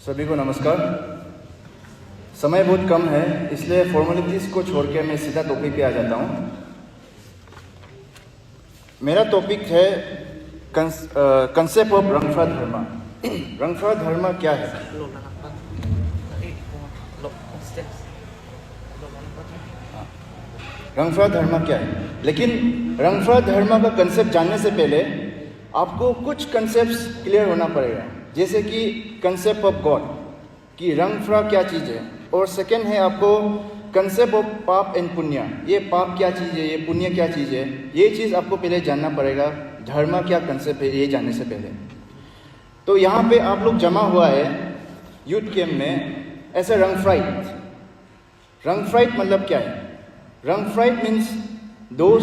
सभी को नमस्कार। समय बहुत कम है, इसलिए फॉर्मेलिटीज़ को छोड़ के मैं सीधा टॉपिक पे आ जाता हूँ। मेरा टॉपिक है कंसेप्ट ऑफ रंगफ्रा धर्मा। रंगफ्रा धर्मा क्या है? रंगफ्रा धर्मा क्या है? लेकिन रंगफ्रा धर्मा का कंसेप्ट जानने से पहले आपको कुछ कंसेप्ट्स क्लियर होना पड़ेगा, जैसे कि कंसेप्ट ऑफ गॉड कि रंगफ्रा क्या चीज़ है, और सेकंड है आपको कंसेप्ट ऑफ पाप एंड पुण्य। ये पाप क्या चीज़ है, ये पुण्य क्या चीज़ है, ये चीज़ आपको पहले जानना पड़ेगा। धर्मा क्या कंसेप्ट है ये जानने से पहले। तो यहाँ पे आप लोग जमा हुआ है यूथ कैम्प में ऐसे रंगफ्राइट। रंगफ्राइट मतलब क्या है? रंगफ्राइट means those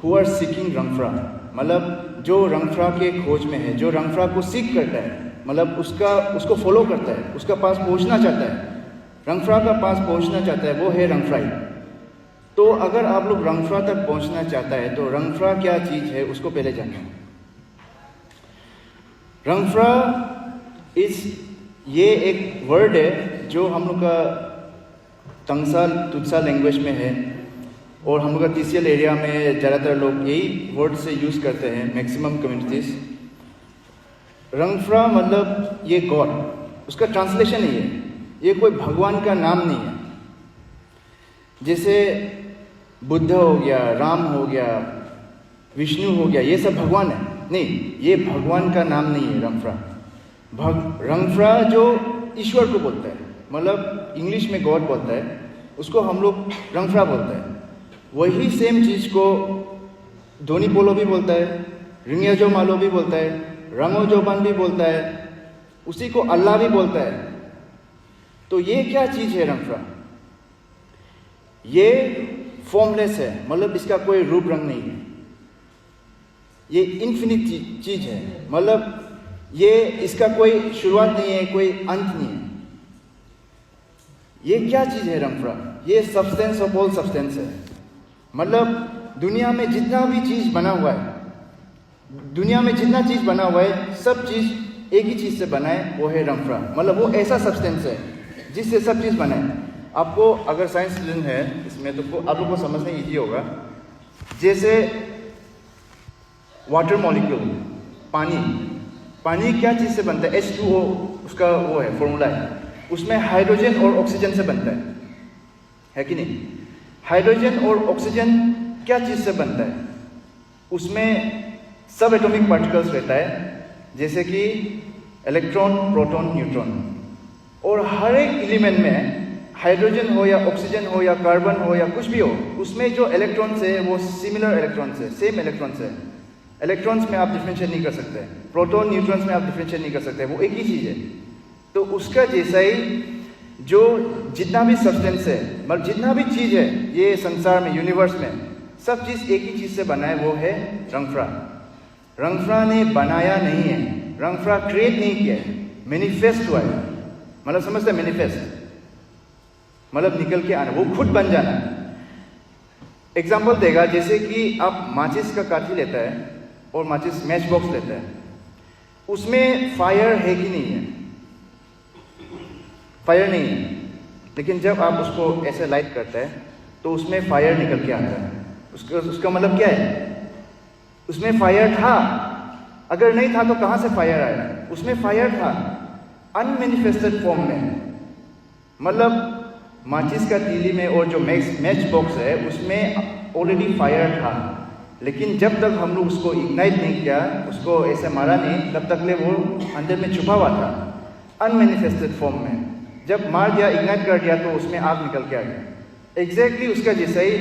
who are seeking रंगफ्रा, मतलब जो रंगफ्रा के खोज में है, जो रंगफ्रा को सीख करता है, मतलब उसको फॉलो करता है, उसका पास पहुंचना चाहता है, रंगफ्रा का पास पहुंचना चाहता है, वो है रंगफ्राइट। तो अगर आप लोग रंगफ्रा तक पहुंचना चाहता है तो रंगफ्रा क्या चीज़ है उसको पहले जानिए। रंगफ्रा ये एक वर्ड है जो हम लोग का तंगसा तुत्सा लैंग्वेज में है, और हम लोग का टीसीएल एरिया में ज़्यादातर लोग यही वर्ड से यूज़ करते हैं, मैक्सिमम कम्युनिटीज़। रंगफ्रा मतलब ये गॉड, उसका ट्रांसलेशन ही है, ये कोई भगवान का नाम नहीं है। जैसे बुद्ध हो गया, राम हो गया, विष्णु हो गया, ये सब भगवान है नहीं, ये भगवान का नाम नहीं है रंगफ्रा। रंगफ्रा जो ईश्वर को बोलता है, मतलब इंग्लिश में गॉड बोलता है, उसको हम लोग रंगफ्रा बोलते हैं। वही सेम चीज़ को धोनी पोलो भी बोलता है, रिंगयाजो मालो भी बोलता है, रंगो जोबान भी बोलता है, उसी को अल्लाह भी बोलता है। तो ये क्या चीज़ है रंगफ्रा? ये फॉर्मलेस है, मतलब इसका कोई रूप रंग नहीं है। ये इन्फिनिट चीज़ है, मतलब ये इसका कोई शुरुआत नहीं है, कोई अंत नहीं है। ये क्या चीज़ है रंगफ्रा? ये सब्सटेंस ऑफ ऑल सब्सटेंस है, मतलब दुनिया में जितना भी चीज़ बना हुआ है, दुनिया में जितना चीज़ बना हुआ है, सब चीज़ एक ही चीज़ से बना है, वो है रंगफ्रा। मतलब वो ऐसा सब्सटेंस है जिससे सब चीज़ बना है। आपको अगर साइंस स्टूडेंट है इसमें तो आप लोग को समझना ईजी होगा। जैसे वाटर मॉलिक्यूल, पानी क्या चीज़ से बनता है? H2O उसका वो है फॉर्मूला है, उसमें हाइड्रोजन और ऑक्सीजन से बनता है कि नहीं? हाइड्रोजन और ऑक्सीजन क्या चीज़ से बनता है? उसमें सब एटॉमिक पार्टिकल्स रहता है, जैसे कि इलेक्ट्रॉन, प्रोटॉन, न्यूट्रॉन। और हर एक एलिमेंट में हाइड्रोजन हो या ऑक्सीजन हो या कार्बन हो या कुछ भी हो, उसमें जो इलेक्ट्रॉन्स है वो सिमिलर इलेक्ट्रॉन्स है, सेम इलेक्ट्रॉन्स है। इलेक्ट्रॉन्स में आप डिफरेंशिएट नहीं कर सकते, प्रोटॉन न्यूट्रॉन्स में आप डिफरेंशिएट नहीं कर सकते, वो एक ही चीज़ है। तो उसका जैसा ही जो जितना भी सब्सटेंस है, मतलब जितना भी चीज़ है ये संसार में, यूनिवर्स में, सब चीज़ एक ही चीज़ से बना है, वो है रंगफ्रा। रंगफ्रा ने बनाया नहीं है, रंगफ्रा क्रिएट नहीं किया है, मैनिफेस्ट हुआ है। मतलब समझते हैं मैनिफेस्ट, मतलब निकल के आना, वो खुद बन जाना। एग्जाम्पल देगा, जैसे कि आप माचिस का काठी लेता है और माचिस मैच बॉक्स लेता है, उसमें फायर है कि नहीं है? फायर नहीं है, लेकिन जब आप उसको ऐसे लाइट करते हैं तो उसमें फायर निकल के आता है। उसका मतलब क्या है? उसमें फायर था, अगर नहीं था तो कहाँ से फायर आया? उसमें फायर था अनमैनिफेस्टेड फॉर्म में, मतलब माचिस का तीली में और जो मैच बॉक्स है उसमें ऑलरेडी फायर था, लेकिन जब तक हम लोग उसको इग्नाइट नहीं किया, उसको ऐसे मारा नहीं, तब तक ले वो अंदर में छुपा हुआ था अनमैनिफेस्टेड फॉर्म में। जब मार दिया, इग्नाइट कर दिया, तो उसमें आग निकल के आ गया। एग्जैक्टली उसका जैसा ही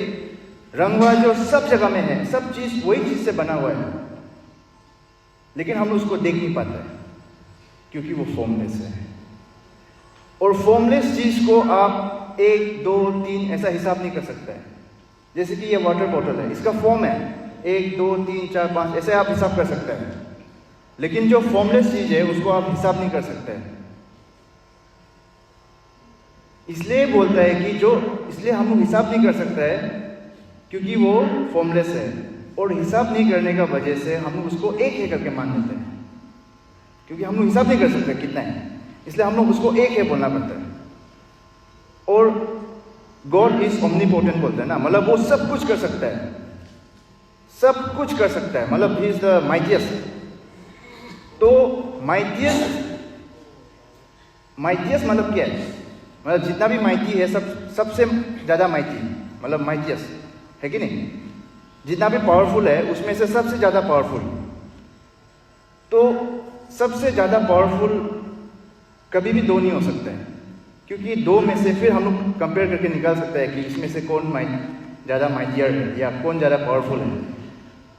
रंगवा जो सब जगह में है, सब चीज़ वही चीज़ से बना हुआ है, लेकिन हम उसको देख नहीं पाते क्योंकि वो फॉर्मलेस है। और फॉर्मलेस चीज़ को आप 1, 2, 3 ऐसा हिसाब नहीं कर सकते हैं। जैसे कि ये वाटर बॉटल है, इसका फॉर्म है 1, 2, 3, 4, 5, ऐसे आप हिसाब कर सकते हैं, लेकिन जो फॉर्मलेस चीज़ है उसको आप हिसाब नहीं कर सकते। इसलिए बोलता है कि इसलिए हम लोग हिसाब नहीं कर सकते हैं क्योंकि वो फॉर्मलेस है, और हिसाब नहीं करने का वजह से हम लोग उसको एक करके मान लेते हैं, क्योंकि हम लोग हिसाब नहीं कर सकते कितना है। इसलिए हम लोग उसको एक है बोलना पड़ता है। और गॉड इज ओमनीपोटेंट बोलते हैं ना, मतलब वो सब कुछ कर सकता है, सब कुछ कर सकता है, मतलब ही इज द माइटियस्ट। तो माइटियस्ट मतलब क्या है? मतलब जितना भी माइटी है सबसे ज़्यादा माइटी, मतलब माइटियस्ट है कि नहीं? जितना भी पावरफुल है उसमें से सबसे ज़्यादा पावरफुल। तो सबसे ज़्यादा पावरफुल कभी भी दो नहीं हो सकता है, क्योंकि दो में से फिर हम लोग कंपेयर करके निकाल सकते हैं कि इसमें से कौन ज़्यादा माइटियर है या कौन ज़्यादा पावरफुल है।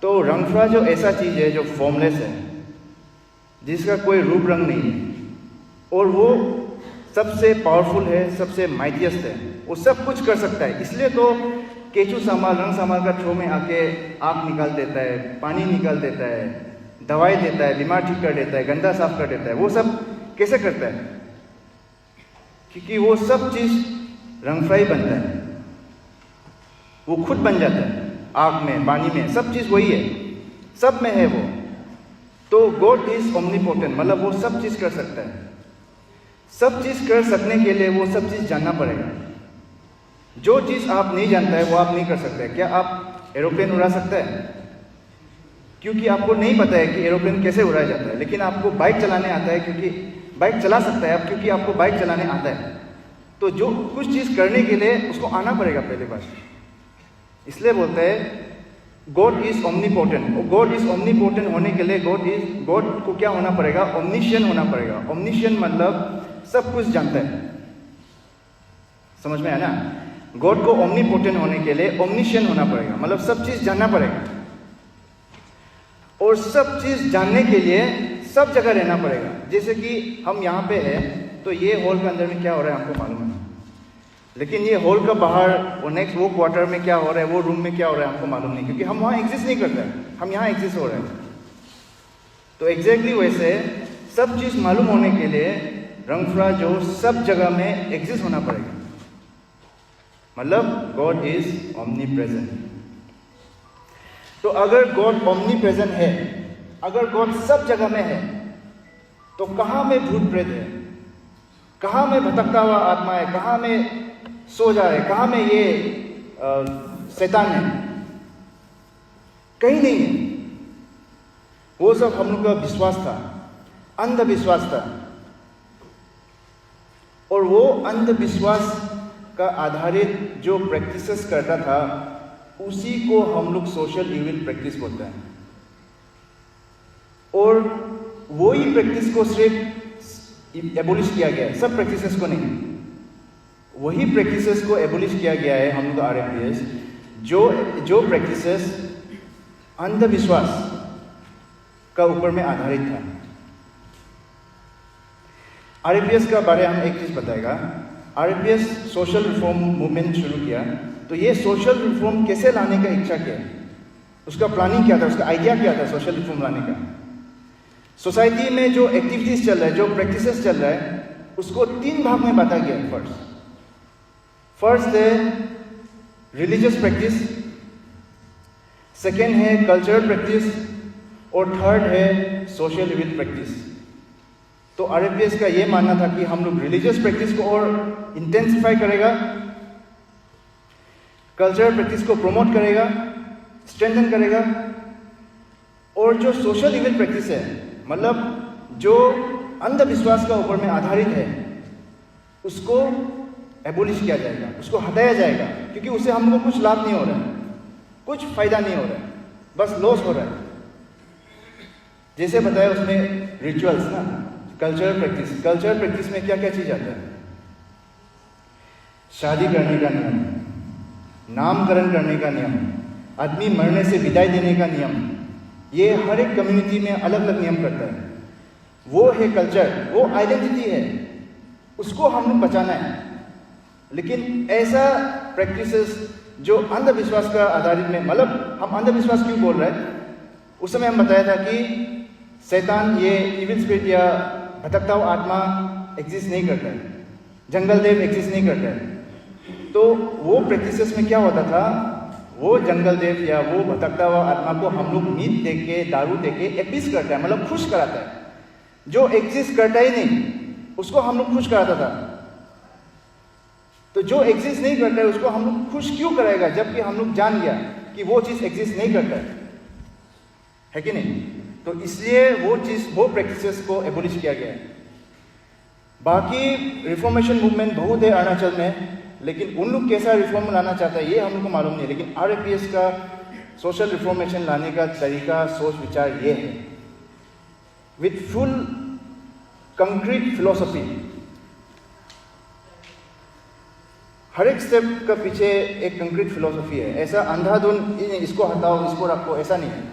तो रंगफ्रा जो ऐसा चीज़ है जो फॉर्मलेस है, जिसका कोई रूप रंग नहीं है, और वो सबसे पावरफुल है, सबसे माइटियस्ट है, वो सब कुछ कर सकता है। इसलिए तो केचू सामाल रंग सामाल का थ्रो में आके आग निकाल देता है, पानी निकाल देता है, दवाई देता है, बीमार ठीक कर देता है, गंदा साफ कर देता है। वो सब कैसे करता है? क्योंकि वो सब चीज़ रंगफ्रा ही बनता है, वो खुद बन जाता है, आग में, पानी में, सब चीज़ वही है, सब में है वो। तो गॉड इज ओमनीपोटेंट, मतलब वो सब चीज़ कर सकता है। सब चीज़ कर सकने के लिए वो सब चीज़ जानना पड़ेगा। जो चीज़ आप नहीं जानता है वो आप नहीं कर सकते। क्या आप एरोप्लेन उड़ा सकते हैं? क्योंकि आपको नहीं पता है कि एरोप्लेन कैसे उड़ाया जाता है। लेकिन आपको बाइक चलाने आता है, क्योंकि बाइक चला सकता है आप, क्योंकि आपको बाइक चलाने आता है। तो जो कुछ चीज़ करने के लिए उसको आना पड़ेगा पहले बार। इसलिए बोलते हैं God is omnipotent. God is omnipotent होने के लिए गॉड को क्या होना पड़ेगा? ओमनिशियंट होना पड़ेगा। ओमनिशियंट मतलब सब कुछ जानता है। समझ में आया ना? गॉड को ओमनीपोटेंट होने के लिए ओमनिशियंट होना पड़ेगा, मतलब सब चीज जानना पड़ेगा। और सब चीज जानने के लिए सब जगह रहना पड़ेगा। जैसे कि हम यहाँ पे हैं, तो ये हॉल के अंदर में क्या हो रहा है हमको मालूम है, लेकिन ये हॉल का बाहर वो क्वार्टर में क्या हो रहा है, वो रूम में क्या हो रहा है हमको मालूम नहीं, क्योंकि हम वहाँ एग्जिस्ट नहीं करते हैं, हम यहाँ एग्जिस्ट हो रहे हैं। तो एग्जैक्टली वैसे सब चीज मालूम होने के लिए रंगफ्रा जो सब जगह में एग्जिस्ट होना पड़ेगा, मतलब गॉड इज ओमनी प्रेजेंट। तो अगर गॉड ओमनी प्रेजेंट है, अगर गॉड सब जगह में है, तो कहाँ में भूत प्रेत है, कहाँ में भटकता हुआ आत्मा है, कहाँ में सो जा रहे, कहाँ में ये शैतान है? कहीं नहीं है। वो सब हम लोग का विश्वास था, अंधविश्वास था। और वो अंधविश्वास का आधारित जो प्रैक्टिसेस करता था, उसी को हम लोग सोशल इविल प्रैक्टिस बोलते हैं। और वही प्रैक्टिस को सिर्फ एबोलिश किया गया है, सब प्रैक्टिसेस को नहीं। वही प्रैक्टिसेस को एबोलिश किया गया है हम लोग RMPS, जो प्रैक्टिसेस अंधविश्वास का ऊपर में आधारित था। RMPS का बारे में हम एक चीज बताएगा। RMPS सोशल रिफॉर्म मूवमेंट शुरू किया, तो ये सोशल रिफॉर्म कैसे लाने का इच्छा किया, उसका प्लानिंग क्या था, उसका आइडिया क्या था सोशल रिफॉर्म लाने का। सोसाइटी में जो एक्टिविटीज चल रहा है, जो प्रैक्टिसेस चल रहा है, उसको 3 भाग में बांटा गया है। फर्स्ट है रिलीजियस प्रैक्टिस, सेकेंड है कल्चरल प्रैक्टिस, और थर्ड है सोशल इविल प्रैक्टिस। तो RMPS का ये मानना था कि हम लोग रिलीजियस प्रैक्टिस को और इंटेंसिफाई करेगा, कल्चरल प्रैक्टिस को प्रमोट करेगा, स्ट्रेंथन करेगा, और जो सोशल इविल प्रैक्टिस है, मतलब जो अंधविश्वास का ऊपर में आधारित है, उसको एबोलिश किया जाएगा, उसको हटाया जाएगा, क्योंकि उससे हमको कुछ लाभ नहीं हो रहा है, कुछ फायदा नहीं हो रहा है, बस लॉस हो रहा है। जैसे बताया उसमें रिचुअल्स ना, कल्चरल प्रैक्टिस में क्या क्या चीज आता है? शादी करने का नियम, नामकरण करने का नियम, आदमी मरने से विदाई देने का नियम, ये हर एक कम्युनिटी में अलग अलग नियम करता है। वो है कल्चर, वो आइडेंटिटी है, उसको हम लोग बचाना है। लेकिन ऐसा प्रैक्टिसेस जो अंधविश्वास का आधारित में, मतलब हम अंधविश्वास क्यों बोल रहे हैं, उस समय हम बताया था कि शैतान, ये इविल स्पिरिट या भटकता हुआ आत्मा एग्जिस्ट नहीं करता है, जंगल देव एग्जिस्ट नहीं करता है। तो वो प्रैक्टिसेस में क्या होता था, वो जंगल देव या वो भटकता हुआ आत्मा को हम लोग मीट देके, दारू देके एपीस करता है, मतलब खुश कराता है। जो एग्जिस्ट करता ही नहीं, उसको हम लोग खुश कराता था। तो जो एग्जिस्ट नहीं करता है उसको हम लोग खुश क्यों कराएगा, जबकि हम लोग जान गया कि वो चीज़ एग्जिस्ट नहीं करता है कि नहीं? तो इसलिए वो चीज़, वो प्रैक्टिसेस को एबोलिश किया गया है। बाकी रिफॉर्मेशन मूवमेंट बहुत है अरुणाचल में, लेकिन उन लोग कैसा रिफॉर्म लाना चाहता है ये हम लोग को मालूम नहीं। लेकिन RFPS का सोशल रिफॉर्मेशन लाने का तरीका, सोच विचार ये है, विथ फुल कंक्रीट फिलोसफी। हर एक स्टेप का पीछे एक कंक्रीट फिलोसफी है। ऐसा अंधाधुन इसको हटाओ इसको रखो, ऐसा नहीं है।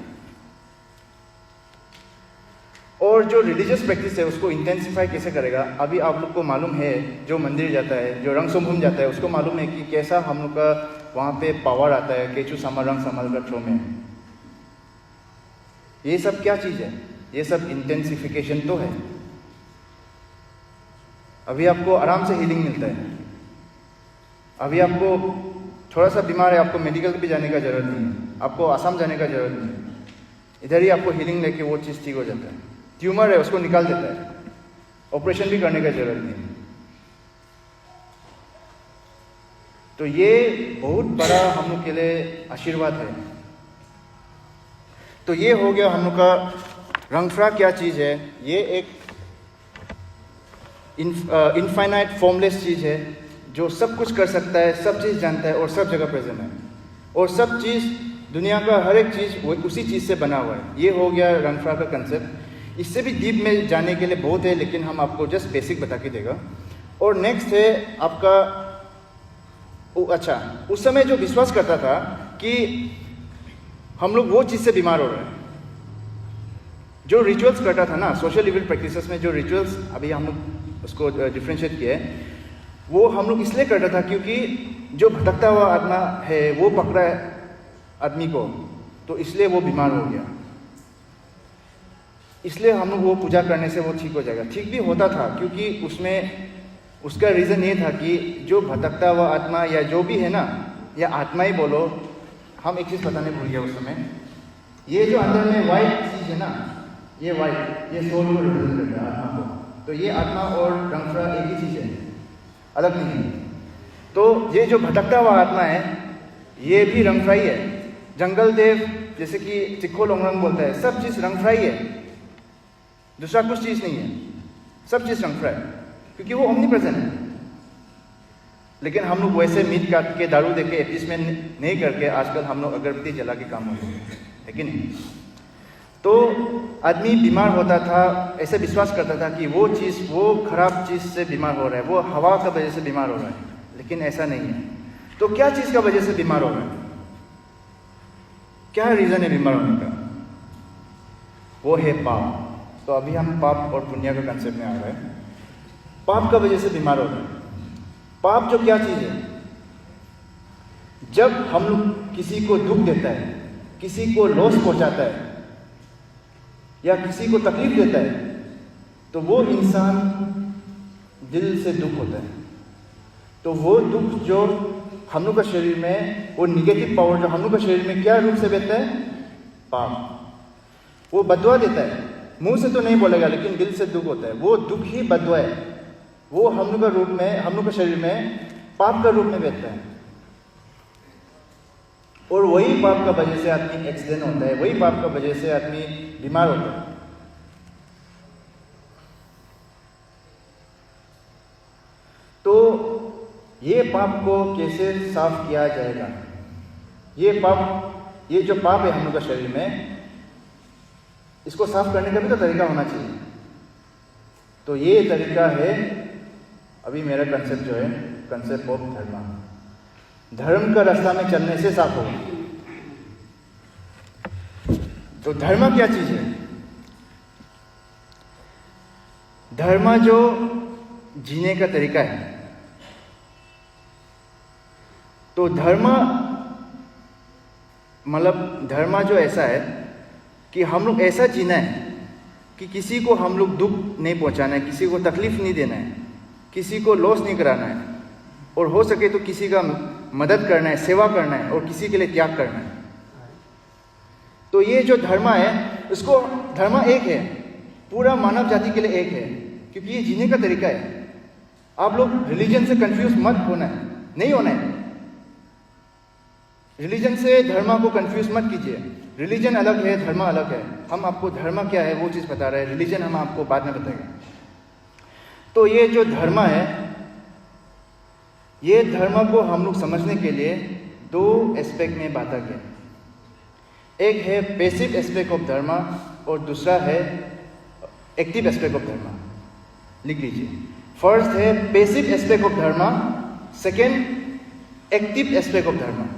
और जो रिलीजियस प्रैक्टिस है उसको इंटेंसिफाई कैसे करेगा, अभी आप लोग को मालूम है। जो मंदिर जाता है, जो रंगसोमभूम जाता है, उसको मालूम है कि कैसा हम लोग का वहाँ पे पावर आता है केचू सामा रंग समाल का थ्रो में। ये सब क्या चीज़ है? ये सब इंटेंसिफिकेशन तो है। अभी आपको आराम से हीलिंग मिलता है। अभी आपको थोड़ा सा बीमार है, आपको मेडिकल भी जाने का जरूरत नहीं है, आपको आसाम जाने का जरूरत नहीं है। इधर ही आपको हीलिंग लेके वो चीज़ ठीक हो जाता है। ट्यूमर है उसको निकाल देता है, ऑपरेशन भी करने का जरूरत नहीं है। तो ये बहुत बड़ा हम लोग के लिए आशीर्वाद है। तो ये हो गया हम लोग का रंगफ्रा क्या चीज़ है। ये एक इनफाइनाइट फॉर्मलेस चीज़ है जो सब कुछ कर सकता है, सब चीज़ जानता है और सब जगह प्रेजेंट है। और सब चीज़, दुनिया का हर एक चीज़ वो उसी चीज़ से बना हुआ है। ये हो गया रंगफ्रा का कंसेप्ट। इससे भी डीप में जाने के लिए बहुत है, लेकिन हम आपको जस्ट बेसिक बता के देगा। और नेक्स्ट है आपका अच्छा, उस समय जो विश्वास करता था कि हम लोग वो चीज़ से बीमार हो रहे हैं, जो रिचुअल्स करता था ना सोशल इविल प्रैक्टिसेस में, जो रिचुअल्स अभी हम लोग उसको डिफ्रेंशिएट किए, वो हम लोग इसलिए करता था क्योंकि जो भटकता हुआ आत्मा है वो पकड़ा है आदमी को, तो इसलिए वो बीमार हो गया। इसलिए हम लोग वो पूजा करने से वो ठीक हो जाएगा। ठीक भी होता था क्योंकि उसमें उसका रीज़न ये था कि जो भटकता हुआ आत्मा या जो भी है ना, या आत्मा ही बोलो, हम एक चीज़ बताने भूल गया उस समय। ये जो अंदर में वाइट चीज़ है ना, ये वाइट, ये सोल को रिप्रेजेंट करता है, आत्मा को। तो ये आत्मा और रंगफ्रा एक ही चीज़ है, अलग नहीं है। तो ये जो भटकता हुआ आत्मा है ये भी रंगफ्रा ही है। जंगल देव जैसे कि चिक्को लोंगरंग बोलता है, सब चीज़ रंगफ्रा ही है, दूसरा कुछ चीज़ नहीं है, सब चीज़ रंगफ्रा है क्योंकि वो ओमनी प्रेजेंट है। लेकिन हम लोग वैसे मीट काट के, दारू दे के, एपीसमेंट नहीं करके आजकल हम लोग अगरबत्ती जला के काम होते हैं, है कि नहीं? तो आदमी बीमार होता था, ऐसे विश्वास करता था कि वो चीज़, वो खराब चीज़ से बीमार हो रहा है, वो हवा का वजह से बीमार हो रहा है। लेकिन ऐसा नहीं है। तो क्या चीज़ का वजह से बीमार हो रहा है? क्या रीज़न है बीमार होने का? वो है पाप। तो अभी हम पाप और पुण्य का कंसेप्ट में आ रहे हैं। पाप का वजह से बीमार हो रहे हैं। पाप जो क्या चीज़ है? जब हम लोग किसी को दुख देता है, किसी को लॉस पहुंचाता है या किसी को तकलीफ देता है, तो वो इंसान दिल से दुख होता है। तो वो दुख जो हम लोग का शरीर में, वो निगेटिव पावर जो हम लोग का शरीर में क्या रूप से बहता है? पाप। वो बदुआ देता है, मुंह से तो नहीं बोलेगा लेकिन दिल से दुख होता है। वो दुख ही बदुआ है। वो हम लोग का रूप में, हम लोग के शरीर में पाप का रूप में बहता है। और वही पाप का वजह से आदमी एक्सीडेंट होता है, वही पाप का वजह से आदमी बीमार होता है। तो ये पाप को कैसे साफ किया जाएगा? ये पाप, ये जो पाप है हम लोग का शरीर में, इसको साफ करने का भी तो तरीका होना चाहिए। तो ये तरीका है, अभी मेरा कंसेप्ट जो है, कंसेप्ट ऑफ धर्म। धर्म का रास्ता में चलने से साफ होगा। तो धर्म क्या चीज है? धर्म जो जीने का तरीका है। तो धर्म मतलब धर्म जो ऐसा है कि हम लोग ऐसा जीना है कि किसी को हम लोग दुख नहीं पहुंचाना है, किसी को तकलीफ नहीं देना है, किसी को लॉस नहीं कराना है, और हो सके तो किसी का मदद करना है, सेवा करना है, और किसी के लिए त्याग करना है। तो ये जो धर्म है, इसको धर्म एक है, पूरा मानव जाति के लिए एक है। क्योंकि ये जीने का तरीका है। आप लोग रिलीजन से कंफ्यूज मत होना है, नहीं होना है। रिलीजन से धर्म को कंफ्यूज मत कीजिए। रिलीजन अलग है, धर्म अलग है। हम आपको धर्म क्या है वो चीज़ बता रहे हैं, रिलीजन हम आपको बाद में बताएंगे। तो ये जो धर्म है, ये धर्म को हम लोग समझने के लिए दो एस्पेक्ट में बांटा गया। एक है पैसिव एस्पेक्ट ऑफ धर्म और दूसरा है एक्टिव एस्पेक्ट ऑफ धर्म। लिख लीजिए, फर्स्ट है पैसिव एस्पेक्ट ऑफ धर्म, सेकेंड एक्टिव एस्पेक्ट ऑफ धर्म।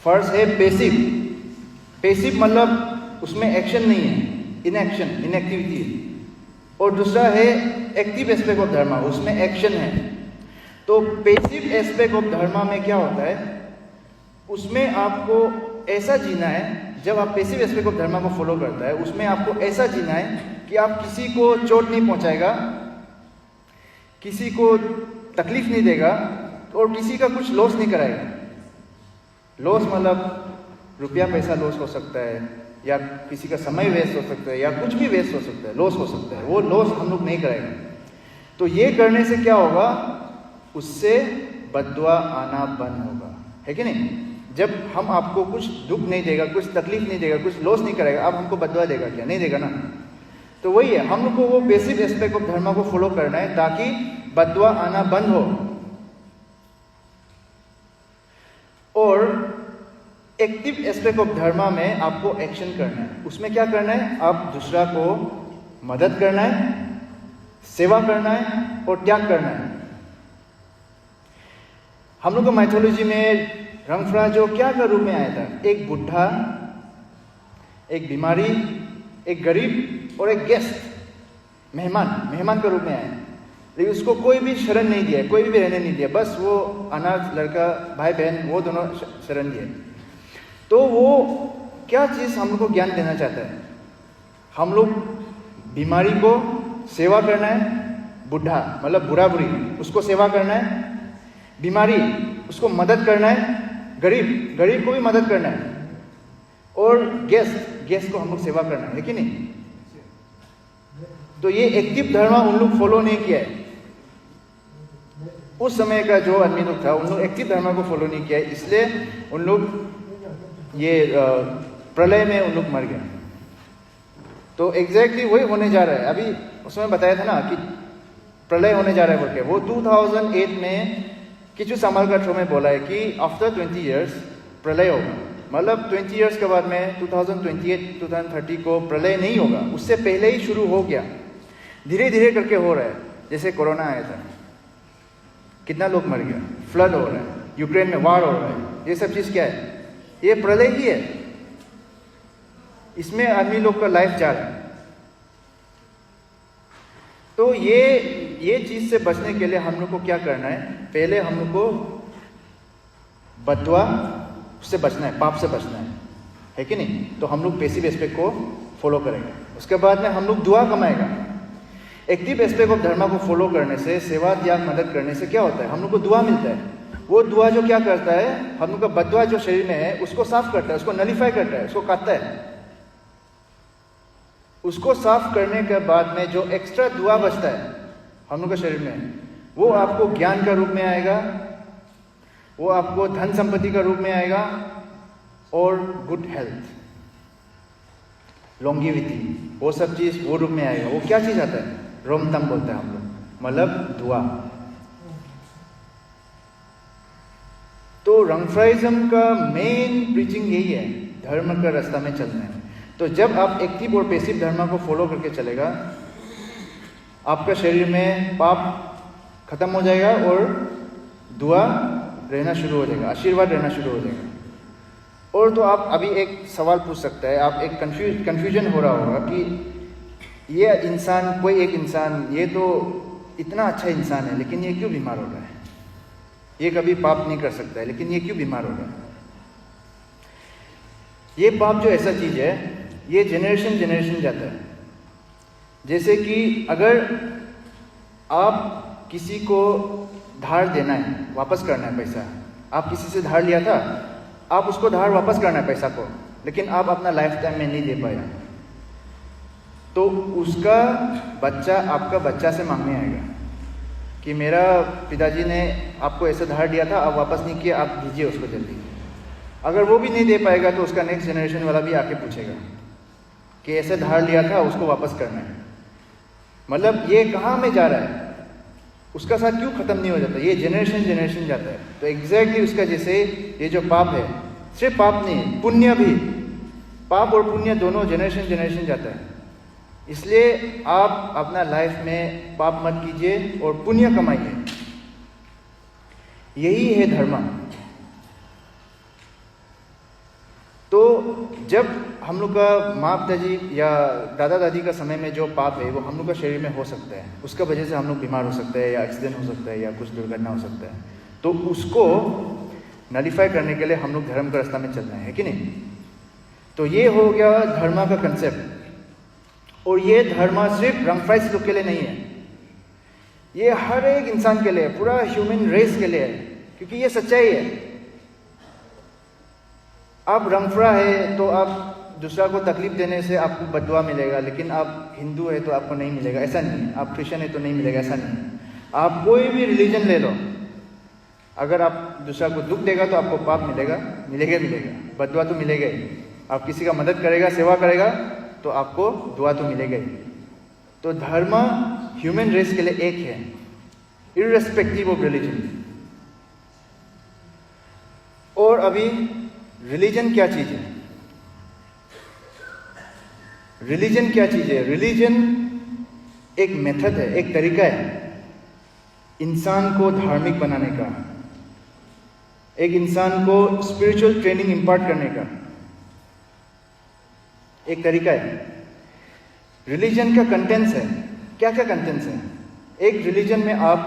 फर्स्ट है पैसिव। पैसिव मतलब उसमें एक्शन नहीं है, इनएक्शन, इनएक्टिविटी है। और दूसरा है एक्टिव एस्पेक्ट ऑफ धर्म, उसमें एक्शन है। तो पैसिव एस्पेक्ट ऑफ धर्म में क्या होता है, उसमें आपको ऐसा जीना है, जब आप पैसिव एस्पेक्ट ऑफ धर्म को फॉलो करता है, उसमें आपको ऐसा जीना है कि आप किसी को चोट नहीं पहुंचाएगा, किसी को तकलीफ नहीं देगा और किसी का कुछ लॉस नहीं कराएगा। लॉस मतलब रुपया पैसा लॉस हो सकता है, या किसी का समय वेस्ट हो सकता है, या कुछ भी वेस्ट हो सकता है, लॉस हो सकता है। वो लॉस हम लोग नहीं कराएंगे। तो ये करने से क्या होगा, उससे बद्दुआ आना बंद होगा, है कि नहीं। जब हम आपको कुछ दुख नहीं देगा, कुछ तकलीफ नहीं देगा, कुछ लॉस नहीं करेगा, आप हमको बद्दुआ देगा क्या, नहीं देगा ना। तो वही है, हम लोग को वो बेसिक एस्पेक्ट ऑफ धर्म को फॉलो करना है ताकि बद्दुआ आना बंद हो। और एक्टिव एस्पेक्ट ऑफ धर्म में आपको एक्शन करना है। उसमें क्या करना है, आप दूसरा को मदद करना है, सेवा करना है और त्याग करना है। हम लोग को माइथोलॉजी में रंगफ्रा जो क्या का रूप में आया था, एक बुढ़ा, एक बीमारी, एक गरीब और एक गेस्ट, मेहमान के रूप में आया। लेकिन उसको कोई भी शरण नहीं दिया, कोई भी रहने नहीं दिया, बस वो अनाथ लड़का, भाई बहन, वो दोनों शरण दिए। तो वो क्या चीज़ हम लोग को ज्ञान देना चाहता है, हम लोग बीमारी को सेवा करना है, बुढ़ा मतलब बुरा बुरी उसको सेवा करना है, बीमारी उसको मदद करना है, गरीब को भी मदद करना है, और गेस्ट को हम लोग सेवा करना है कि नहीं। तो ये एक्टिव धर्म उन लोग फॉलो नहीं किया है। उस समय का जो आदमी लोग था, उन लोग एक्टिव धर्म को फॉलो नहीं किया है, इसलिए उन लोग ये प्रलय में उन लोग मर गए। तो एग्जैक्टली वही होने जा रहा है। अभी उसमें बताया था ना कि प्रलय होने जा रहा है बोल के, वो 2008 में किचु सामाल का थ्रो में बोला है कि आफ्टर 20 years प्रलय होगा। मतलब 20 years के बाद में 2028-2030 को प्रलय नहीं होगा, उससे पहले ही शुरू हो गया, धीरे धीरे करके हो रहा है। जैसे कोरोना आया था, कितना लोग मर गया, फ्लड हो रहा है, यूक्रेन में वार हो रहा है, ये सब चीज़ क्या है, ये प्रलय ही है। इसमें आदमी लोग का लाइफ जा रहा है। तो ये चीज से बचने के लिए हम लोग को क्या करना है, पहले हम लोग को बद्दुआ से बचना है, पाप से बचना है कि नहीं। तो हम लोग पैसिव एस्पेक्ट को फॉलो करेंगे, उसके बाद में हम लोग दुआ कमाएगा। एक्टिव एस्पेक्ट ऑफ धर्म को फॉलो करने से, सेवा त्याग मदद करने से क्या होता है, हम लोग को दुआ मिलता है। वो दुआ जो क्या करता है, हम लोग का बद्दुआ जो शरीर में है उसको साफ करता है, उसको नलीफाई करता है, उसको काटता है। उसको साफ करने के बाद में जो एक्स्ट्रा दुआ बचता है हम लोग के शरीर में, वो आपको ज्ञान का रूप में आएगा, वो आपको धन संपत्ति का रूप में आएगा, और गुड हेल्थ, लॉन्गिविटी, वो सब चीज वो रूप में आएगा। वो क्या चीज आता है, रोमतम बोलते हैं हम लोग, मतलब दुआ। तो रंगफ्राइज्म का मेन प्रीचिंग यही है, धर्म का रास्ता में चलना है। तो जब आप एक्टिव और पैसिव धर्म को फॉलो करके चलेगा, आपका शरीर में पाप खत्म हो जाएगा और दुआ रहना शुरू हो जाएगा, आशीर्वाद रहना शुरू हो जाएगा। और तो आप अभी एक सवाल पूछ सकते हैं, आप एक कंफ्यूजन हो रहा होगा कि ये इंसान, कोई एक इंसान, ये तो इतना अच्छा इंसान है लेकिन ये क्यों बीमार हो रहा है, ये कभी पाप नहीं कर सकता है लेकिन ये क्यों बीमार हो रहा है। ये पाप जो ऐसा चीज है, ये जनरेशन जाता है। जैसे कि अगर आप किसी को धार देना है, वापस करना है पैसा, आप किसी से धार लिया था, आप उसको धार वापस करना है पैसा को, लेकिन आप अपना लाइफ टाइम में नहीं दे पाया, तो उसका बच्चा आपका बच्चा से मांगने आएगा कि मेरा पिताजी ने आपको ऐसा धार दिया था, आप वापस नहीं किया, आप दीजिए उसको जल्दी। अगर वो भी नहीं दे पाएगा तो उसका नेक्स्ट जनरेशन वाला भी आके पूछेगा कि ऐसे धार लिया था, उसको वापस करना है। मतलब ये कहाँ में जा रहा है, उसका साथ क्यों ख़त्म नहीं हो जाता, ये जनरेशन जाता है। तो एग्जैक्टली उसका जैसे ये जो पाप है, सिर्फ पाप नहीं, पुण्य भी, पाप और पुण्य दोनों जनरेशन जाता है। इसलिए आप अपना लाइफ में पाप मत कीजिए और पुण्य कमाइए, यही है धर्म। तो जब हम लोग का माँ पिताजी या दादा दादी का समय में जो पाप है वो हम लोग का शरीर में हो सकता है, उसका वजह से हम लोग बीमार हो सकते हैं या एक्सीडेंट हो सकता है या कुछ दुर्घटना हो सकता है, तो उसको नलिफाई करने के लिए हम लोग धर्म का रास्ता में चलना है कि नहीं। तो ये हो गया धर्म का कंसेप्ट। और ये धर्म सिर्फ रंगफ्राइज लोग के लिए नहीं है, ये हर एक इंसान के लिए, पूरा ह्यूमन रेस के लिए है, क्योंकि ये सच्चाई है। आप रंगफ्रा है तो आप दूसरा को तकलीफ देने से आपको बददुआ मिलेगा, लेकिन आप हिंदू है तो आपको नहीं मिलेगा, ऐसा नहीं है। आप क्रिश्चियन है तो नहीं मिलेगा, ऐसा नहीं है। आप कोई भी रिलीजन ले लो, अगर आप दूसरा को दुख देगा तो आपको पाप मिलेगा, बददुआ तो मिलेगा ही। आप किसी का मदद करेगा, सेवा करेगा तो आपको दुआ तो मिलेगा ही। तो धर्म ह्यूमन रेस के लिए एक है, इररेस्पेक्टिव ऑफ रिलीजन। और अभी रिलीजन क्या चीज है? रिलीजन क्या चीज है? रिलीजन एक मेथड है, एक तरीका है इंसान को धार्मिक बनाने का, एक इंसान को स्पिरिचुअल ट्रेनिंग इंपार्ट करने का एक तरीका है। रिलीजन का कंटेंट्स है, क्या क्या कंटेंट्स है? एक रिलीजन में आप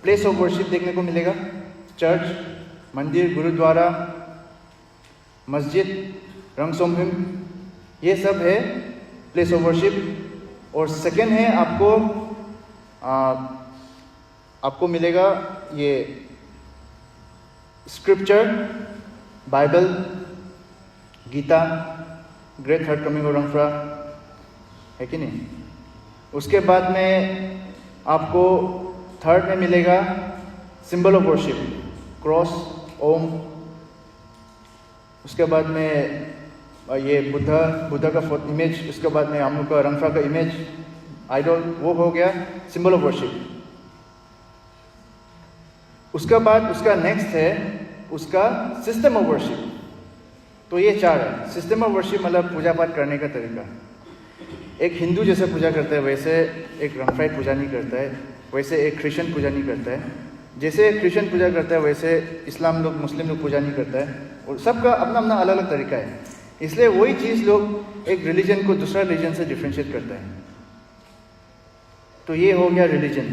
प्लेस ऑफ वर्शिप देखने को मिलेगा, चर्च, मंदिर, गुरुद्वारा, मस्जिद, रंगसोमहिम, ये सब है प्लेस ऑफ वर्शिप। और सेकेंड है आपको मिलेगा ये scripture, Bible, Gita, great third coming और रंगफ्रा, है कि नहीं। उसके बाद में आपको थर्ड में मिलेगा सिंबल ऑफ वर्शिप, क्रॉस, ओम। उसके बाद में ये बुद्धा का फोर्थ इमेज, उसके बाद में हम लोग का रंगफ्रा का इमेज, आइडल, वो हो गया सिंबल ऑफ वर्शिप। उसका बाद उसका नेक्स्ट है उसका सिस्टम ऑफ वर्शिप। तो ये चार है। सिस्टम ऑफ वर्शिप मतलब पूजा पाठ करने का तरीका। एक हिंदू जैसे पूजा करता है वैसे एक रंगफ्राई पूजा नहीं करता है, वैसे एक क्रिश्चियन पूजा नहीं करता है, जैसे क्रिश्चियन पूजा करता है वैसे इस्लाम लोग, मुस्लिम लोग पूजा नहीं करता है। और सबका अपना अपना अलग अलग तरीका है। इसलिए वही चीज़ लोग एक रिलीजन को दूसरा रिलीजन से डिफ्रेंशिएट करता है। तो ये हो गया रिलीजन।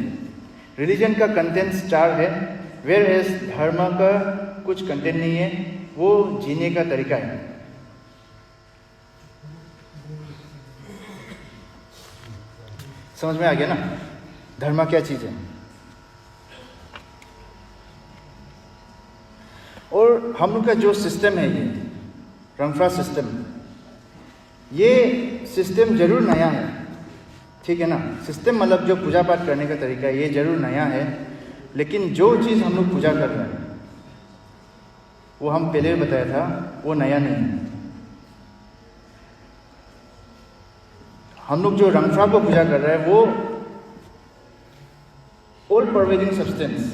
रिलीजन का कंटेंट्स चार है, वेयर एज धर्म का कुछ कंटेंट नहीं है, वो जीने का तरीका है। समझ में आ गया ना धर्म क्या चीज है। और हम लोग का जो सिस्टम है ये रंगफ्रा सिस्टम, ये सिस्टम जरूर नया है, ठीक है ना। सिस्टम मतलब जो पूजा पाठ करने का तरीका है ये जरूर नया है, लेकिन जो चीज़ हम लोग पूजा कर रहे हैं वो हम पहले बताया था वो नया नहीं है। हम लोग जो रंगफ्रा को पूजा कर रहे हैं वो ऑल परवेडिंग सब्सटेंस,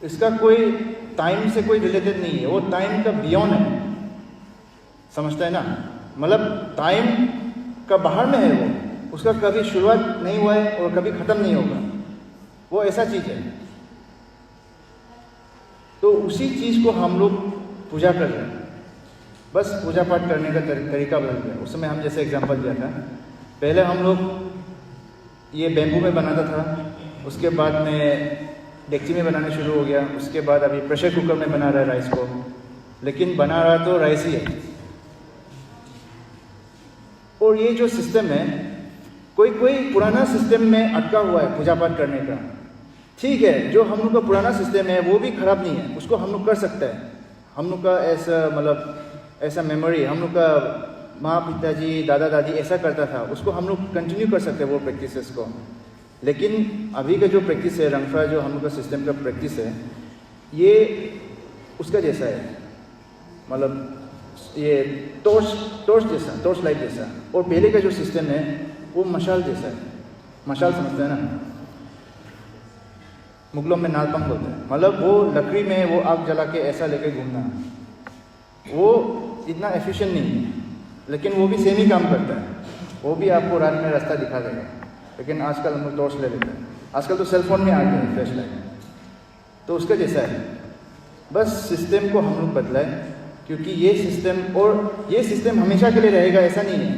इसका कोई टाइम से कोई रिलेटेड नहीं है, वो टाइम का बियॉन्ड है, समझता है ना। मतलब टाइम का बाहर में है वो, उसका कभी शुरुआत नहीं हुआ है और कभी ख़त्म नहीं होगा, वो ऐसा चीज़ है। तो उसी चीज़ को हम लोग पूजा कर रहे हैं, बस पूजा पाठ करने का तरीका बदल गया। उस समय हम जैसे एग्जांपल दिया था, पहले हम लोग ये बैम्बू में बनाता था, उसके बाद में डेक्ची में बनाना शुरू हो गया, उसके बाद अभी प्रेशर कुकर में बना रहा है राइस को, लेकिन बना रहा तो राइस ही है। और ये जो सिस्टम है, कोई पुराना सिस्टम में अटका हुआ है पूजा पाठ करने का, ठीक है। जो हम लोग का पुराना सिस्टम है वो भी खराब नहीं है, उसको हम लोग कर सकते हैं। हम लोग का ऐसा मतलब ऐसा मेमोरी, हम लोग का माँ पिताजी दादा दादी ऐसा करता था उसको हम लोग कंटिन्यू कर सकते हैं वो प्रैक्टिसेस को। लेकिन अभी का जो प्रैक्टिस है रंगफ्रा, जो हम लोग का सिस्टम का प्रैक्टिस है, ये उसका जैसा है, मतलब ये टॉर्च जैसा, टॉर्च लाइट जैसा। और पहले का जो सिस्टम है वो मशाल जैसा है। मशाल समझते हैं ना, मुगलों में नालपम बोलते हैं, मतलब वो लकड़ी में वो आग जला के ऐसा लेके घूमना, वो इतना एफिशिएंट नहीं है, लेकिन वो भी सेम ही काम करता है। वो भी आपको रात में रास्ता दिखा देगा। लेकिन आजकल हम लोग टॉर्च ले लेते हैं, आजकल तो सेलफोन में आ गया है फ्लैश लाइट, तो उसका जैसा है। बस सिस्टम को हम लोग बदलाएं, क्योंकि ये सिस्टम हमेशा के लिए रहेगा ऐसा नहीं है।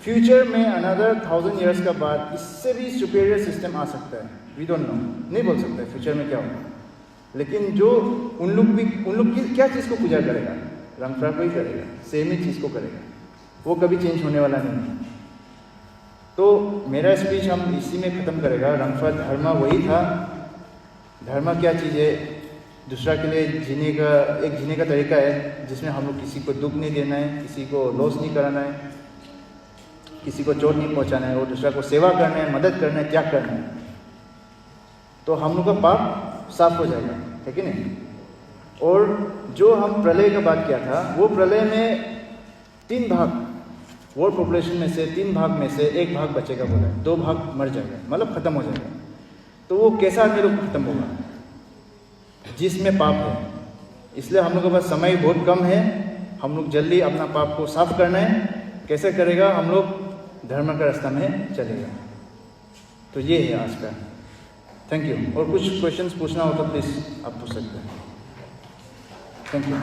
फ्यूचर में अनदर 1000 ईयर्स का बाद इससे भी सुपीरियर सिस्टम आ सकता है। वी डोंट नो, नहीं बोल सकते फ्यूचर में क्या होगा। लेकिन जो उन लोग की क्या चीज़ को पूजा करेगा, रंगफ्रा को ही करेगा, सेम ही चीज़ को करेगा, वो कभी चेंज होने वाला नहीं है। तो मेरा स्पीच हम इसी में ख़त्म करेगा। रंगफ्रा धर्म वही था। धर्म क्या चीज़ है, दूसरा के लिए जीने का तरीका है, जिसमें हम लोग किसी को दुख नहीं देना है, किसी को लॉस नहीं कराना है, किसी को चोट नहीं पहुंचाना है, और दूसरा को सेवा करना है, मदद करना है, त्याग करना है। तो हम लोग का पाप साफ हो जाएगा, है कि नहीं। और जो हम प्रलय का बात किया था, वो प्रलय में 3 भाग, वर्ल्ड पॉपुलेशन में से 3 भाग में से 1 भाग बचेगा बोला है, 2 भाग मर जाएगा, मतलब खत्म हो जाएगा। तो वो कैसा आदमी लोग खत्म होगा, जिसमें पाप है। इसलिए हम लोग के पास समय बहुत कम है, हम लोग जल्दी अपना पाप को साफ करना है। कैसे करेगा, हम लोग धर्म का रास्ता में चलेगा। तो ये है आज का। Thank you. और कुछ क्वेश्चंस पूछना हो तो प्लीज़ आप पूछ सकते हैं। Thank you.